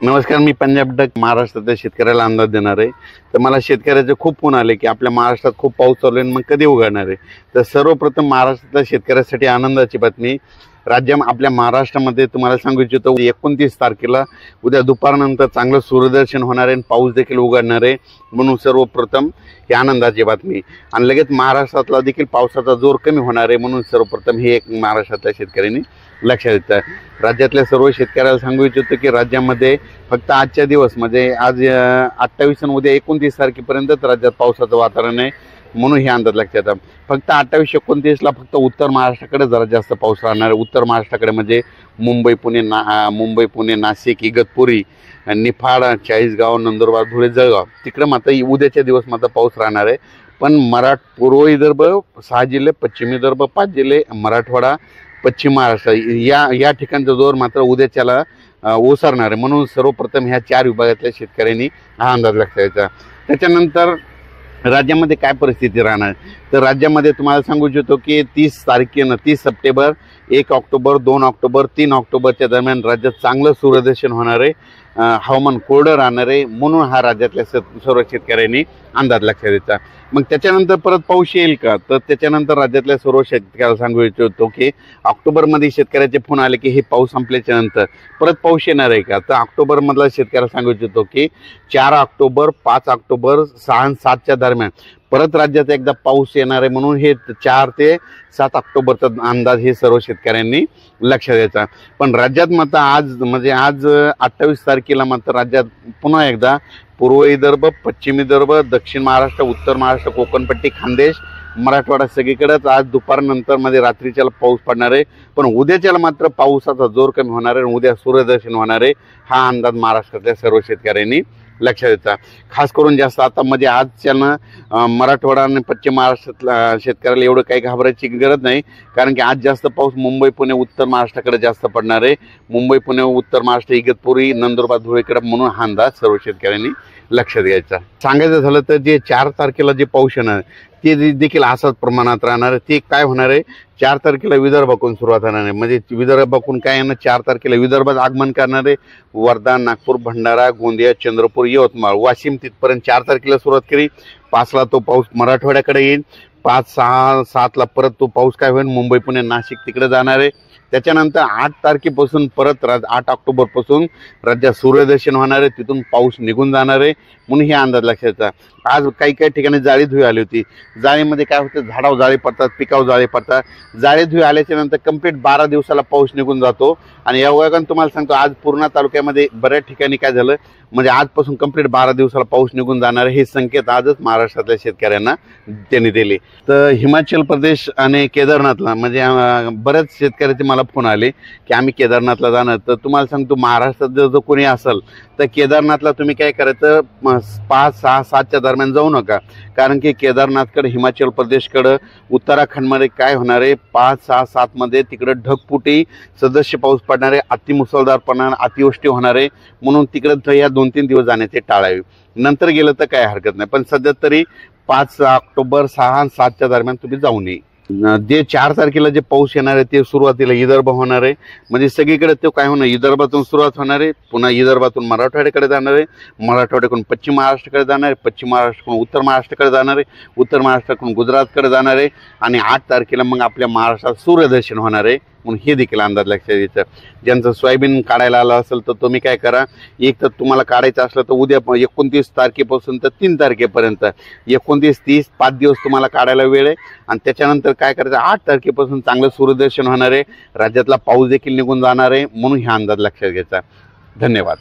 नमस्कार, मी पंजाब डक महाराष्ट्रातल्या शेतकऱ्याला अंदाज देणार आहे। तर मला शेतकऱ्याचे खूप फोन आले की आपल्या महाराष्ट्रात खूप पाऊस चालू आहे, मग कधी उघडणार आहे। तर सर्वप्रथम महाराष्ट्रातल्या शेतकऱ्यासाठी आनंदाची बातमी। आपल्या महाराष्ट्रामध्ये तुम्हाला सांगू इच्छितो 29 तारखेला उद्या दुपारनंतर चांगलं सूर्यदर्शन होणार आहे आणि पाऊस देखील उघडणार आहे, म्हणून सर्वप्रथम ही आनंदाची बातमी। आणि लगेच महाराष्ट्रातला देखील पावसाचा जोर कमी होणार आहे, म्हणून सर्वप्रथम हे एक महाराष्ट्रातल्या शेतकऱ्यांनी लक्षात घेतलं। राज्यातल्या सर्व शेतकऱ्याला सांगू इच्छितो की राज्यामध्ये फक्त आजच्या दिवस म्हणजे आज 28 आणि उद्या 29 तारखेपर्यंतच राज्यात पावसाचं वातावरण आहे, म्हणून हे अंदाज लक्षात येतात। फक्त 28-29 ला फक्त उत्तर महाराष्ट्राकडे जरा जास्त पाऊस राहणार आहे। उत्तर महाराष्ट्राकडे म्हणजे मुंबई पुणे नाशिक इगतपुरी निफाड चाळीसगाव नंदुरबार धुळे जळगाव तिकडे मात्र उद्याच्या दिवस मात्र पाऊस राहणार आहे। पण पूर्व विदर्भ 6 जिल्हे, पश्चिम विदर्भ 5 जिल्हे, मराठवाडा, पश्चिम महाराष्ट्र या ठिकाणचा जोर मात्र उद्याच्याला ओसरणार आहे, म्हणून सर्वप्रथम ह्या 4 विभागातल्या शेतकऱ्यांनी हा अंदाज लक्षात घ्यायचा। त्याच्यानंतर राज्यामध्ये काय परिस्थिती राहणार, तर राज्यामध्ये तुम्हाला सांगू इच्छितो की 30 सप्टेंबर, 1 ऑक्टोबर, 2 ऑक्टोबर, 3 ऑक्टोबरच्या दरम्यान राज्यात चांगलं सूर्यदर्शन होणार आहे, हवामान कोरडं राहणार आहे, म्हणून हा राज्यातल्या सर्व शेतकऱ्यांनी अंदाज लक्षात द्यायचा। मग त्याच्यानंतर परत पाऊस येईल का, तर त्याच्यानंतर राज्यातल्या सर्व शेतकऱ्याला सांगू इच्छितो की ऑक्टोबरमध्ये शेतकऱ्याचे फोन आले की हे पाऊस संपल्याच्या नंतर परत पाऊस येणार आहे का, तर ऑक्टोबरमधला शेतकऱ्याला सांगू इच्छितो की 4 ऑक्टोबर, 5 ऑक्टोबर, 6 आणि 7च्या दरम्यान परत राज्यात एकदा पाऊस येणार आहे, म्हणून हे 4 ते 7 ऑक्टोबरचा अंदाज हे सर्व शेतकऱ्यांनी लक्षात द्यायचा। पण राज्यात मात्र आज 28 तारखेला मात्र राज्यात पुन्हा एकदा पूर्व विदर्भ, पश्चिम विदर्भ, दक्षिण महाराष्ट्र, उत्तर महाराष्ट्र, कोकणपट्टी, खानदेश, मराठवाडा सगळीकडेच आज दुपारनंतर मध्ये रात्रीच्याला पाऊस पडणार आहे। पण उद्याच्याला मात्र पावसाचा जोर कमी होणार आहे, उद्या सूर्यदर्शन होणार आहे, हा अंदाज महाराष्ट्रातल्या सर्व शेतकऱ्यांनी लक्षात द्यायचा। खास करून जास्त आता म्हणजे आजच्यानं मराठवाडा आणि पश्चिम महाराष्ट्रातल्या शेतकऱ्याला एवढं काही घाबरायची गरज नाही, कारण की आज जास्त पाऊस मुंबई पुणे उत्तर महाराष्ट्राकडे जास्त पडणार आहे। मुंबई पुणे उत्तर महाराष्ट्र इगतपुरी नंदुरबार धुळेकडे, म्हणून हा अंदाज सर्व शेतकऱ्यांनी लक्षात घ्यायचा। सांगायचं झालं तर जे 4 तारखेला जे पाऊस येणार ते देखील असाच प्रमाणात राहणार आहे। ते काय होणार आहे, 4 तारखेला विदर्भाकडून सुरुवात होणार आहे, म्हणजे विदर्भाकडून काय येणार, 4 तारखेला विदर्भात आगमन करणार आहे। वर्धा, नागपूर, भंडारा, गोंदिया, चंद्रपूर, यवतमाळ, वाशिम तिथपर्यंत 4 तारखेला सुरुवात केली। 5 ला तो पाऊस मराठवाड्याकडे येईल, 5, 6, 7 ला परत तो पाऊस काय होईल, मुंबई पुणे नाशिक तिकडे जाणार आहे। त्याच्यानंतर 8 तारखेपासून परत 8 ऑक्टोबरपासून राज्यात सूर्यदर्शन होणार आहे, तिथून पाऊस निघून जाणार आहे, म्हणून हे अंदाज लक्षात घ्यायचा। आज काही ठिकाणी जाळी धुळी आली होती, जाळीमध्ये काय होतं, झाडावर जाळी पडतात, पिकावर जाळी पडतात। जाळी धुळी आल्याच्या नंतर कंप्लीट 12 दिवसाला पाऊस निघून जातो। आणि या वयाने तुम्हाला सांगतो आज पूर्णा तालुक्यामध्ये बऱ्याच ठिकाणी काय झालं, म्हणजे आजपासून कंप्लीट 12 दिवसाला पाऊस निघून जाणार हे संकेत आजच महाराष्ट्रातल्या शेतकऱ्यांना त्यांनी दिले। तर हिमाचल प्रदेश आणि केदारनाथला म्हणजे बऱ्याच शेतकऱ्याचे मला फोन आले की आम्ही केदारनाथला जाणार। तर तुम्हाला सांगतो महाराष्ट्रात जर कोणी असेल तर केदारनाथला तुम्ही काय करायचं, 5, 6, 7च्या दरम्यान जाऊ नका, कारण की केदारनाथकडे हिमाचल प्रदेशकडं उत्तराखंडमध्ये काय होणार आहे, 5, 6, 7 मध्ये तिकडे ढगफुटी सदस्य पाऊस पडणार आहे, अतिमुसळधार पडणार, अतिवृष्टी होणार आहे, म्हणून तिकडे या 2-3 दिवस जाण्याचे टाळावे। नंतर गेलं तर काय हरकत नाही, पण सध्या तरी 5 ऑक्टोबर, 6 आणि 7च्या दरम्यान तुम्ही जाऊ नये। जे 4 तारखेला जे पाऊस येणार आहे ते सुरुवातीला विदर्भ होणार आहे, म्हणजे सगळीकडे तो काय होणार, विदर्भातून सुरुवात होणार आहे, पुन्हा विदर्भातून मराठवाड्याकडे जाणार आहे, मराठवाड्याकडून पश्चिम महाराष्ट्राकडे जाणार आहे, पश्चिम महाराष्ट्राकडून उत्तर महाराष्ट्राकडे जाणार आहे, उत्तर महाराष्ट्राकडून गुजरातकडे जाणार आहे, आणि 8 तारखेला मग आपल्या महाराष्ट्रात सूर्यदर्शन होणार आहे, म्हणून हे देखील अंदाज लक्षात घ्यायचा। ज्यांचं सोयाबीन काढायला आलं असेल तर तुम्ही काय करा, एक तर तुम्हाला काढायचं असलं तर उद्या 29 तारखेपासून तर 3 तारखेपर्यंत 29, 30 5 दिवस तुम्हाला काढायला वेळ आहे। आणि त्याच्यानंतर काय करायचं, 8 तारखेपासून चांगलं सूर्यदर्शन होणार आहे, राज्यातला पाऊस देखील निघून जाणार आहे, म्हणून हा अंदाज लक्षात घ्यायचा। धन्यवाद।